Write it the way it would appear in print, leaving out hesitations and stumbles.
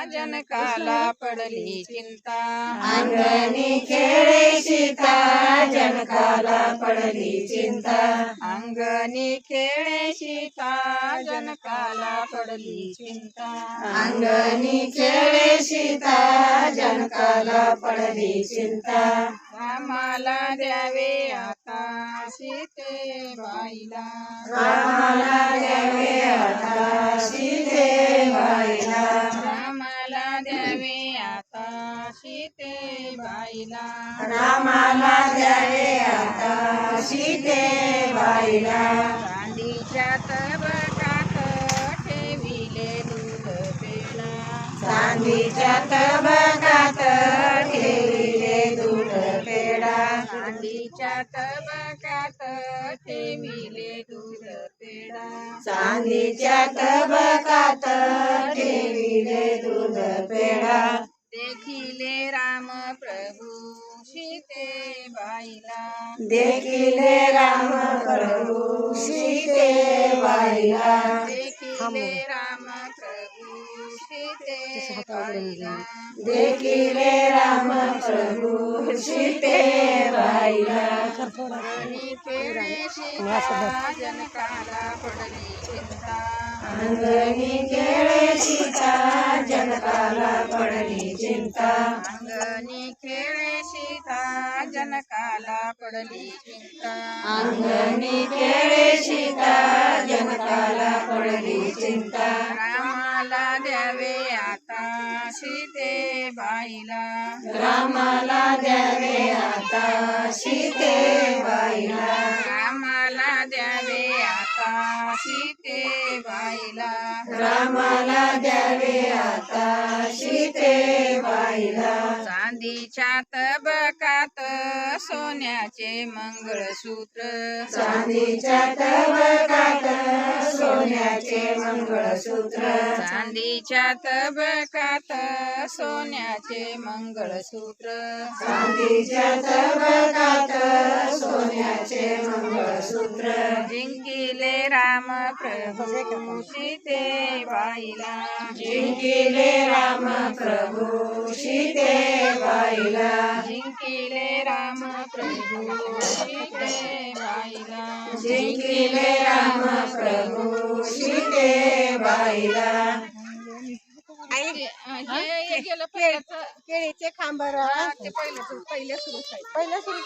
जनकाला पडली चिंता। अंगणी खेळे सीता जनकाला पडली चिंता। अंगणी खेळे सीता जनकाला पडली चिंता। अंगणी खेळे सीता जनकाला पडली चिंता। रामाला द्यावे आता सीतेबाईला। रामाला द्यावे आता सीतेबाईला। रामाला द्यावे आता सीतेबाईला। रामाला द्यावे आता सीतेबाईला। चांदीच्या तबकात ठेविले दूध पेढा। चांदीच्या तबकात ठेविले दूध पेढा। चांदीच्या तबकात ठेविले दूध पेढा। चांदीच्या तबकात ठेविले दूध पेढा। देखिले राम प्रभू सीतेबाईला। देखिले राम प्रभू सीतेबाईला। देखिले राम प्रभू सीतेबाईला। देखिले राम प्रभू सीतेबाईला। अंगणी खेळे सीता जनकाला पडली चिंता। अंगणी खेळे सीता जनकाला पडली चिंता। अंगणी खेळे सीता जनकाला पडली चिंता। अंगणी खेळे सीता जनकाला पडली चिंता। रामाला द्यावे आता सीतेबाईला। रामाला द्यावे आता सीतेबाईला। रामाला द्यावे आता सीतेबाईला। रामाला द्यावे आता सीतेबाईला। चांदीच्या तबकात सोन्याचे मंगळसूत्र। चांदीच्या तबकात सोन्याचे मंगळसूत्र। चांदीच्या तबकात सोन्याचे मंगळसूत्र। चांदीच्या तबकात सोन्याचे मंगळसूत्र। जिंकिले राम प्रभू सीतेबाईला। जिंकिले राम प्रभू सीतेबाईला। जिंकिले राम प्रभू सीतेबाईला। जिंकिले राम प्रभू सीतेबाईला। हे गेलं पहिलं केळीचे खांबर ते पहिलं सुरू पहिलं सुरू